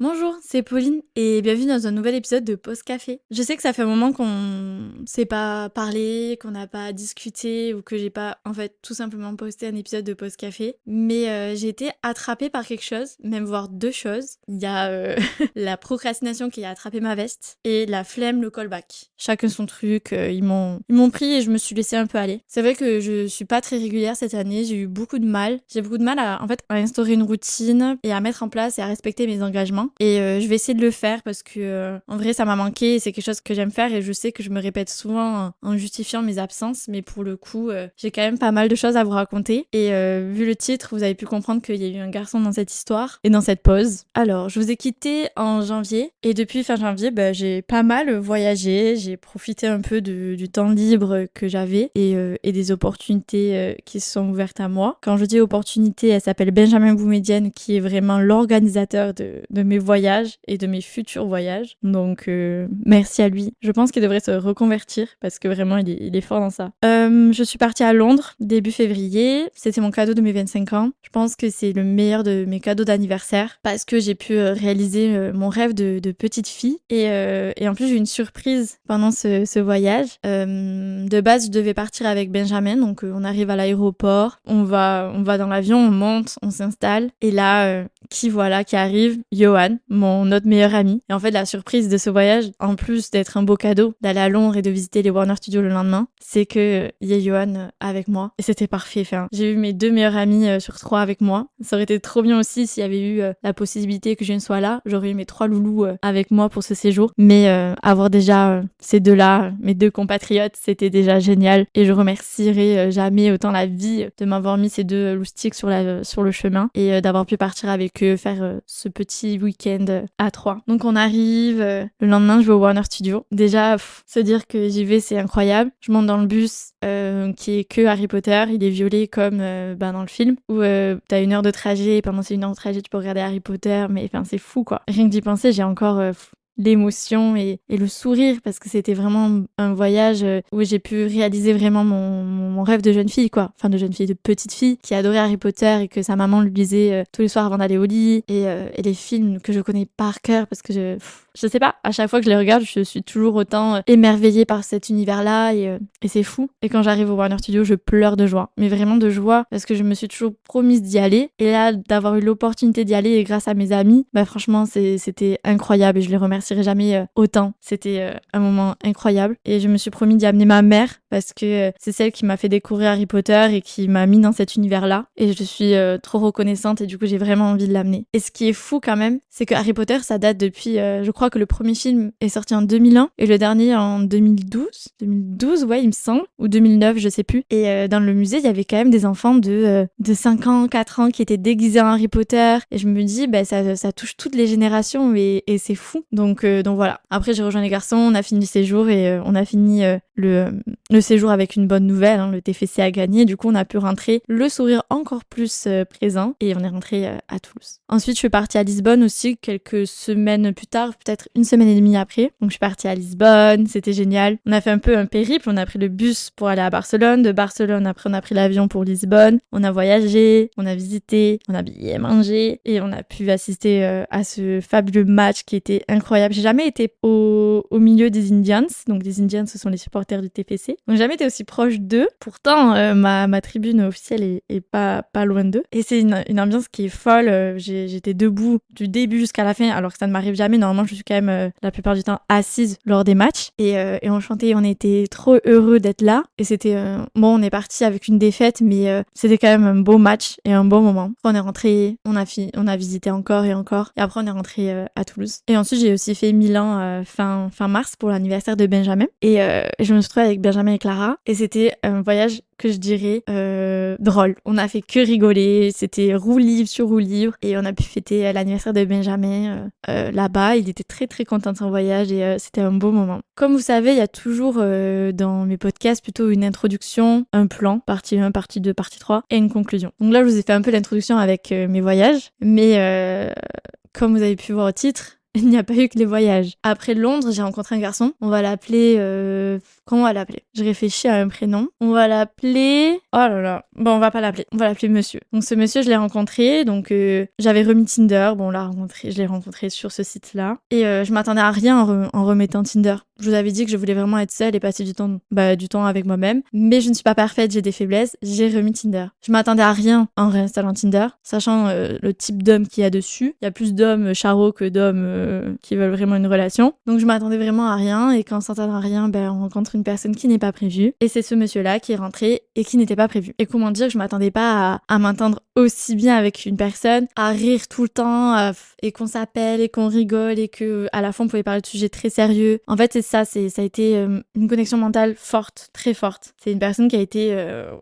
Bonjour, c'est Pauline et bienvenue dans un nouvel épisode de Pause Café. Je sais que ça fait un moment qu'on s'est pas parlé, qu'on n'a pas discuté ou que j'ai pas tout simplement posté un épisode de Pause Café, mais j'ai été attrapée par quelque chose, même voire deux choses. Il y a la procrastination qui a attrapé ma veste et la flemme, le callback. Chacun son truc, ils m'ont pris et je me suis laissée un peu aller. C'est vrai que je suis pas très régulière cette année, j'ai eu beaucoup de mal. J'ai beaucoup de mal à instaurer une routine et à mettre en place et à respecter mes engagements. Et je vais essayer de le faire parce que en vrai ça m'a manqué et c'est quelque chose que j'aime faire et je sais que je me répète souvent en justifiant mes absences, mais pour le coup j'ai quand même pas mal de choses à vous raconter et vu le titre vous avez pu comprendre qu'il y a eu un garçon dans cette histoire et dans cette pause. Alors je vous ai quitté en janvier et depuis fin janvier j'ai pas mal voyagé, j'ai profité un peu du temps libre que j'avais et des opportunités qui se sont ouvertes à moi. Quand je dis opportunité, elle s'appelle Benjamin Boumedienne qui est vraiment l'organisateur de mes voyages et de mes futurs voyages. Donc merci à lui. Je pense qu'il devrait se reconvertir parce que vraiment il est fort dans ça. Je suis partie à Londres début février. C'était mon cadeau de mes 25 ans. Je pense que c'est le meilleur de mes cadeaux d'anniversaire parce que j'ai pu réaliser mon rêve de petite fille et en plus j'ai eu une surprise pendant ce voyage. De base je devais partir avec Benjamin, donc on arrive à l'aéroport, on va dans l'avion, on monte, on s'installe et là qui arrive, Johan, mon autre meilleur ami. Et en fait la surprise de ce voyage, en plus d'être un beau cadeau, d'aller à Londres et de visiter les Warner Studios le lendemain, c'est que y a Johan avec moi et c'était parfait. Enfin, j'ai eu mes deux meilleurs amis sur 3 avec moi. Ça aurait été trop bien aussi s'il y avait eu la possibilité que je sois là. J'aurais eu mes 3 loulous avec moi pour ce séjour. Mais avoir déjà ces deux-là, mes deux compatriotes, c'était déjà génial. Et je remercierai jamais autant la vie de m'avoir mis ces deux loustiques sur le chemin et d'avoir pu partir avec eux, faire ce petit week-end à 3. Donc on arrive, le lendemain je vais au Warner Studio. Déjà, se dire que j'y vais, c'est incroyable. Je monte dans le bus qui est que Harry Potter, il est violet comme dans le film, où t'as 1 heure de trajet et pendant ces 1 heure de trajet tu peux regarder Harry Potter, mais enfin c'est fou quoi. Rien que d'y penser, j'ai encore l'émotion et le sourire parce que c'était vraiment un voyage où j'ai pu réaliser vraiment mon rêve de jeune fille quoi, enfin de jeune fille, de petite fille qui adorait Harry Potter et que sa maman lui lisait tous les soirs avant d'aller au lit et les films que je connais par cœur parce que je sais pas, à chaque fois que je les regarde je suis toujours autant émerveillée par cet univers là et c'est fou. Et quand j'arrive au Warner Studio je pleure de joie, mais vraiment de joie parce que je me suis toujours promise d'y aller et là d'avoir eu l'opportunité d'y aller et grâce à mes amis, franchement c'était incroyable et je les remercie jamais autant. C'était un moment incroyable et je me suis promis d'y amener ma mère parce que c'est celle qui m'a fait découvrir Harry Potter et qui m'a mis dans cet univers-là et je suis trop reconnaissante et du coup j'ai vraiment envie de l'amener. Et ce qui est fou quand même, c'est que Harry Potter ça date depuis, je crois que le premier film est sorti en 2001 et le dernier en 2012 ouais il me semble, ou 2009 je sais plus. Et dans le musée il y avait quand même des enfants de 5 ans, 4 ans qui étaient déguisés en Harry Potter et je me dis ça touche toutes les générations et c'est fou. Donc voilà. Après j'ai rejoint les garçons, on a fini le séjour et on a fini le séjour avec une bonne nouvelle, hein, le TFC a gagné, du coup on a pu rentrer le sourire encore plus présent et on est rentré à Toulouse. Ensuite je suis partie à Lisbonne aussi quelques semaines plus tard, peut-être 1 semaine et demie après. Donc je suis partie à Lisbonne, c'était génial. On a fait un peu un périple, on a pris le bus pour aller à Barcelone, de Barcelone après on a pris l'avion pour Lisbonne, on a voyagé, on a visité, on a bien mangé et on a pu assister à ce fabuleux match qui était incroyable. J'ai jamais été au milieu des Indians, donc les Indians ce sont les supporters du TFC, donc j'ai jamais été aussi proche d'eux. Pourtant ma tribune officielle est pas loin d'eux et c'est une ambiance qui est folle. J'étais debout du début jusqu'à la fin alors que ça ne m'arrive jamais. Normalement je suis quand même la plupart du temps assise lors des matchs et on chantait, on était trop heureux d'être là et c'était bon, on est parti avec une défaite mais c'était quand même un beau match et un bon moment. Après, on est rentré, on a visité encore et après on est rentré à Toulouse. Et ensuite j'ai aussi fait Milan fin mars pour l'anniversaire de Benjamin et je me suis retrouvée avec Benjamin et Clara et c'était un voyage que je dirais drôle. On a fait que rigoler, c'était roue livre sur roue livre et on a pu fêter l'anniversaire de Benjamin là-bas. Il était très très content de son voyage et c'était un beau moment. Comme vous savez, il y a toujours dans mes podcasts plutôt une introduction, un plan, partie 1, partie 2, partie 3 et une conclusion. Donc là je vous ai fait un peu l'introduction avec mes voyages, mais comme vous avez pu voir au titre, il n'y a pas eu que les voyages. Après Londres, j'ai rencontré un garçon. On va l'appeler... Comment on va l'appeler? Je réfléchis à un prénom. On va l'appeler... Oh là là. Bon, on va pas l'appeler. On va l'appeler Monsieur. Donc ce monsieur, je l'ai rencontré. Donc j'avais remis Tinder. Bon, je l'ai rencontré sur ce site-là. Et je m'attendais à rien en remettant Tinder. Je vous avais dit que je voulais vraiment être seule et passer du temps avec moi-même. Mais je ne suis pas parfaite, j'ai des faiblesses. J'ai remis Tinder. Je m'attendais à rien en réinstallant Tinder, sachant le type d'homme qu'il y a dessus. Il y a plus d'hommes charros que d'hommes qui veulent vraiment une relation. Donc je m'attendais vraiment à rien. Et quand on s'attend à rien, on rencontre une personne qui n'est pas prévue. Et c'est ce monsieur-là qui est rentré et qui n'était pas prévu. Et comment dire que je m'attendais pas à m'entendre aussi bien avec une personne, à rire tout le temps, et qu'on s'appelle et qu'on rigole et que à la fin on pouvait parler de sujets très sérieux. En fait, ça a été une connexion mentale forte, très forte. C'est une personne qui a été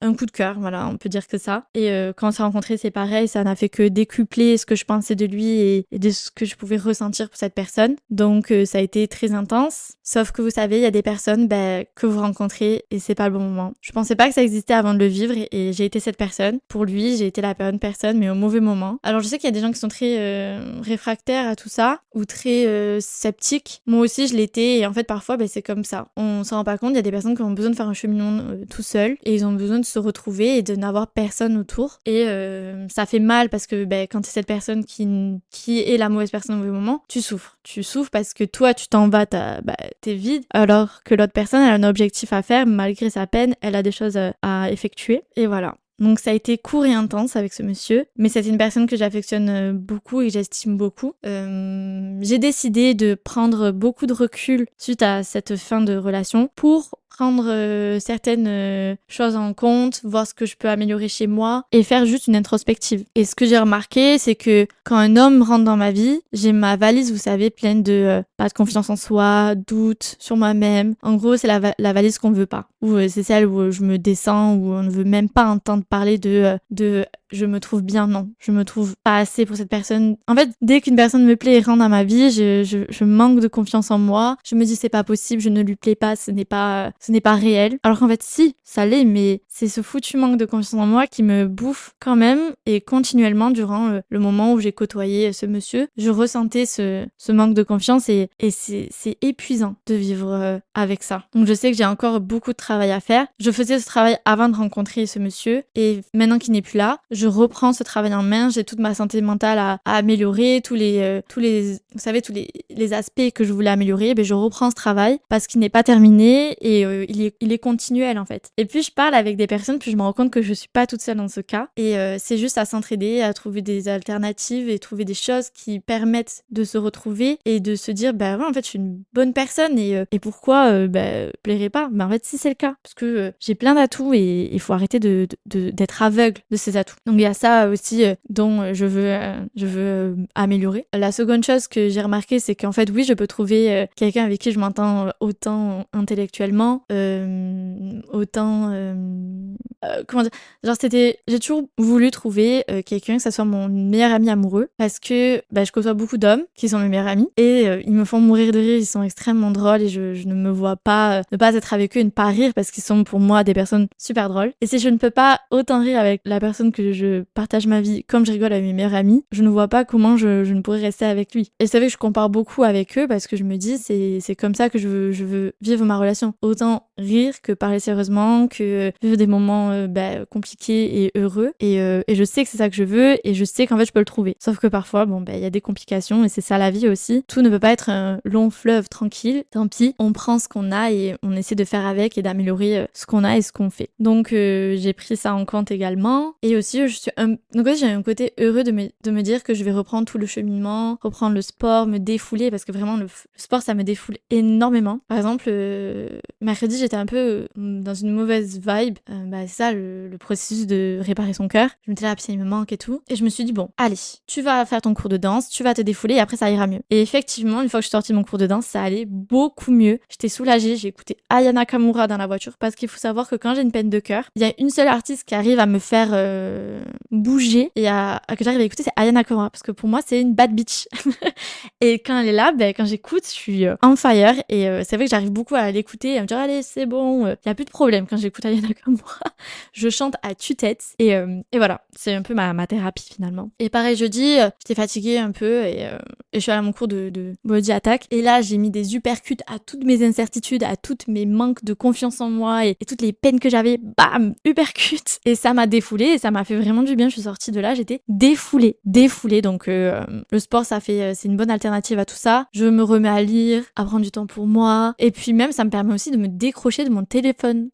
un coup de cœur, voilà, on peut dire que ça. Et quand on s'est rencontrés, c'est pareil, ça n'a fait que décupler ce que je pensais de lui et de ce que je pouvais ressentir pour cette personne. Donc ça a été très intense. Sauf que vous savez, il y a des personnes que vous rencontrez et c'est pas le bon moment. Je pensais pas que ça existait avant de le vivre et j'ai été cette personne. Pour lui, j'ai été la bonne personne, mais au mauvais moment. Alors je sais qu'il y a des gens qui sont très réfractaires à tout ça ou très sceptiques. Moi aussi, je l'étais et en fait parfois c'est comme ça. On s'en rend pas compte, il y a des personnes qui ont besoin de faire un cheminement tout seul et ils ont besoin de se retrouver et de n'avoir personne autour. Et ça fait mal parce que quand t'es cette personne qui est la mauvaise personne au mauvais moment, tu souffres. Tu souffres parce que toi, tu t'en vas, t'es vide, alors que l'autre personne, elle a un objectif à faire, malgré sa peine, elle a des choses à effectuer. Et voilà. Donc ça a été court et intense avec ce monsieur, mais c'est une personne que j'affectionne beaucoup et que j'estime beaucoup. J'ai décidé de prendre beaucoup de recul suite à cette fin de relation pour prendre certaines choses en compte, voir ce que je peux améliorer chez moi et faire juste une introspective. Et ce que j'ai remarqué, c'est que quand un homme rentre dans ma vie, j'ai ma valise, vous savez, pleine de pas de confiance en soi, doute sur moi-même. En gros, c'est la valise qu'on veut pas. Ou c'est celle où je me descends, où on ne veut même pas entendre parler de je me trouve bien, non. Je me trouve pas assez pour cette personne. En fait, dès qu'une personne me plaît et rentre dans ma vie, je manque de confiance en moi. Je me dis c'est pas possible, je ne lui plais pas, ce n'est pas réel. Alors qu'en fait, si, ça l'est, mais c'est ce foutu manque de confiance en moi qui me bouffe quand même et continuellement durant le moment où j'ai côtoyé ce monsieur. Je ressentais ce manque de confiance et c'est épuisant de vivre avec ça. Donc je sais que j'ai encore beaucoup de travail à faire. Je faisais ce travail avant de rencontrer ce monsieur et maintenant qu'il n'est plus là, je reprends ce travail en main. J'ai toute ma santé mentale à améliorer, tous les vous savez, tous les aspects que je voulais améliorer. Je reprends ce travail parce qu'il n'est pas terminé et il est continuel en fait. Et puis je parle avec des personnes, puis je me rends compte que je suis pas toute seule dans ce cas. Et c'est juste à s'entraider, à trouver des alternatives et trouver des choses qui permettent de se retrouver et de se dire ouais, en fait je suis une bonne personne et pourquoi plairais pas. En fait si c'est le cas, parce que j'ai plein d'atouts et il faut arrêter d'être aveugle de ces atouts. Donc il y a ça aussi dont je veux améliorer. La seconde chose que j'ai remarqué, c'est qu'en fait oui, je peux trouver quelqu'un avec qui je m'entends autant intellectuellement, autant comment dire, genre j'ai toujours voulu trouver quelqu'un que ça soit mon meilleur ami amoureux parce que je côtoie beaucoup d'hommes qui sont mes meilleurs amis et ils me font mourir de rire, ils sont extrêmement drôles et je ne me vois pas ne pas être avec eux et ne pas rire parce qu'ils sont pour moi des personnes super drôles. Et si je ne peux pas autant rire avec la personne que je partage ma vie comme je rigole avec mes meilleurs amis, je ne vois pas comment je ne pourrais rester avec lui. Et c'est vrai que je compare beaucoup avec eux parce que je me dis c'est comme ça que je veux vivre ma relation. Autant rire que parler sérieusement, que vivre des moments compliqués et heureux. Et je sais que c'est ça que je veux et je sais qu'en fait je peux le trouver. Sauf que parfois, y a des complications et c'est ça la vie aussi. Tout ne peut pas être un long fleuve tranquille. Tant pis, on prend ce qu'on a et on essaie de faire avec et d'améliorer ce qu'on a et ce qu'on fait. Donc j'ai pris ça en compte également. Et aussi, j'ai un côté heureux de me dire que je vais reprendre tout le cheminement, reprendre le sport, me défouler parce que vraiment le sport ça me défoule énormément. Par exemple, mercredi j'étais un peu dans une mauvaise vibe. C'est ça le processus de réparer son cœur. Je m'étais là, puis il me manque et tout. Et je me suis dit, bon, allez, tu vas faire ton cours de danse, tu vas te défouler et après ça ira mieux. Et effectivement, une fois que je suis sortie de mon cours de danse, ça allait beaucoup mieux. J'étais soulagée, j'ai écouté Aya Nakamura dans la voiture parce qu'il faut savoir que quand j'ai une peine de cœur, il y a une seule artiste qui arrive à me faire bouger et que j'arrive à écouter, c'est Aya Nakamura parce que pour moi, c'est une bad bitch. Et quand elle est là, quand j'écoute, je suis on fire et c'est vrai que j'arrive beaucoup à l'écouter et à me dire, allez, c'est bon, il y a plus de problème quand j'écoute Aya Nakamura. Je chante à tue-tête et voilà, c'est un peu ma thérapie finalement. Et pareil, jeudi, j'étais fatiguée un peu et je suis allée à mon cours de body attack. Et là, j'ai mis des uppercuts à toutes mes incertitudes, à toutes mes manques de confiance en moi et toutes les peines que j'avais. Bam, uppercut. Et ça m'a défoulée et ça m'a fait vraiment du bien. Je suis sortie de là, j'étais défoulée. Donc le sport, c'est une bonne alternative à tout ça. Je me remets à lire, à prendre du temps pour moi. Et puis même, ça me permet aussi de me décrocher de mon téléphone.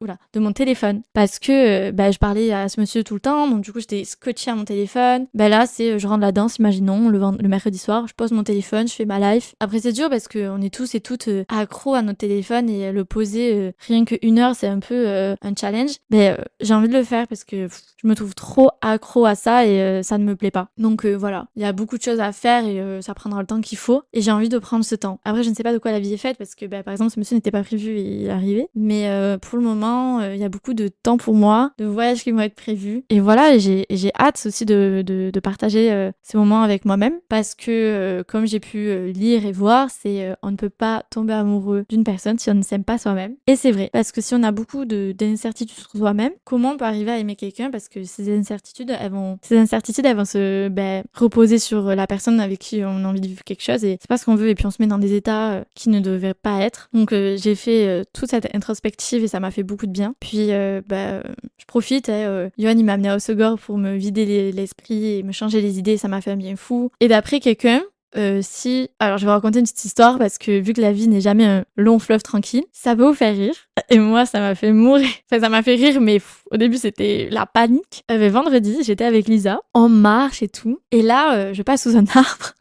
Parce que je parlais à ce monsieur tout le temps, donc du coup j'étais scotchée à mon téléphone. Là c'est je rentre la danse, imaginons le mercredi soir, je pose mon téléphone, je fais ma life. Après c'est dur parce que on est tous et toutes accros à notre téléphone et le poser rien que 1 heure c'est un peu un challenge. J'ai envie de le faire parce que je me trouve trop accro à ça et ça ne me plaît pas. Donc voilà, il y a beaucoup de choses à faire et ça prendra le temps qu'il faut et j'ai envie de prendre ce temps. Après je ne sais pas de quoi la vie est faite parce que par exemple ce monsieur n'était pas prévu et il est arrivé, mais pour le moment il y a beaucoup de temps pour moi, de voyages qui vont être prévus. Et voilà, et j'ai hâte aussi de partager ces moments avec moi-même parce que comme j'ai pu lire et voir, c'est on ne peut pas tomber amoureux d'une personne si on ne s'aime pas soi-même. Et c'est vrai, parce que si on a beaucoup d'incertitudes sur soi-même, comment on peut arriver à aimer quelqu'un parce que ces incertitudes, elles vont se reposer sur la personne avec qui on a envie de vivre quelque chose et c'est pas ce qu'on veut et puis on se met dans des états qui ne devraient pas être. Donc j'ai fait toute cette introspective et ça m'a fait beaucoup de bien. Puis je profite, Yohan il m'a amené à Osegor pour me vider l'esprit et me changer les idées, ça m'a fait un bien fou. Et d'après quelqu'un, alors je vais vous raconter une petite histoire parce que vu que la vie n'est jamais un long fleuve tranquille, ça peut vous faire rire. Et moi ça m'a fait mourir. Enfin ça m'a fait rire mais au début c'était la panique. Vendredi j'étais avec Lisa, en marche et tout. Et là je passe sous un arbre.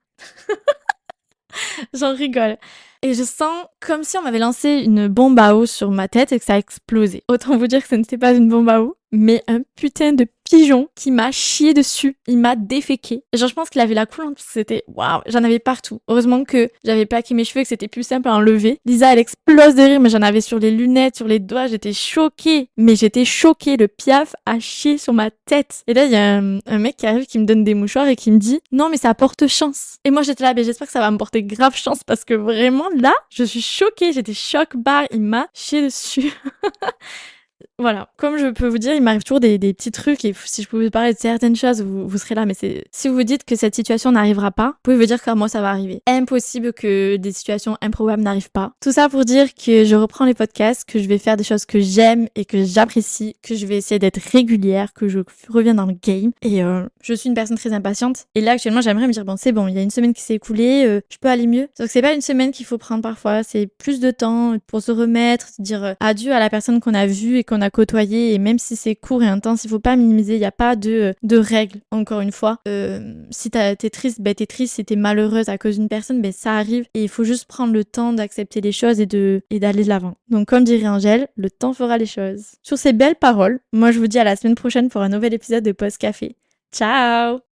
J'en rigole. Et je sens comme si on m'avait lancé une bombe à eau sur ma tête et que ça a explosé. Autant vous dire que ce n'était pas une bombe à eau, mais un putain de pigeon qui m'a chié dessus. Il m'a déféqué. Genre, je pense qu'il avait la coulante parce que c'était waouh, j'en avais partout. Heureusement que j'avais plaqué mes cheveux et que c'était plus simple à enlever. Lisa, elle explose de rire, mais j'en avais sur les lunettes, sur les doigts. J'étais choquée. Le piaf a chié sur ma tête. Et là, il y a un mec qui arrive qui me donne des mouchoirs et qui me dit non, mais ça porte chance. Et moi, j'étais là, j'espère que ça va me porter grave chance parce que vraiment, là, je suis choquée. J'étais choc-barre. Il m'a chié dessus. Voilà, comme je peux vous dire, il m'arrive toujours des petits trucs et si je pouvais parler de certaines choses, vous serez là, mais si vous dites que cette situation n'arrivera pas, vous pouvez vous dire qu'à moi ça va arriver. Impossible que des situations improbables n'arrivent pas. Tout ça pour dire que je reprends les podcasts, que je vais faire des choses que j'aime et que j'apprécie, que je vais essayer d'être régulière, que je reviens dans le game et je suis une personne très impatiente et là actuellement j'aimerais me dire bon c'est bon, il y a une semaine qui s'est écoulée, je peux aller mieux. Donc c'est pas une semaine qu'il faut prendre parfois, c'est plus de temps pour se remettre, dire adieu à la personne qu'on a vue et qu'on a côtoyé et même si c'est court et intense, il faut pas minimiser, il y a pas de règles. Encore une fois, si t'es triste, t'es triste, si t'es malheureuse à cause d'une personne, ça arrive et il faut juste prendre le temps d'accepter les choses et d'aller de l'avant. Donc comme dirait Angèle, le temps fera les choses. Sur ces belles paroles, moi je vous dis à la semaine prochaine pour un nouvel épisode de Post Café. Ciao!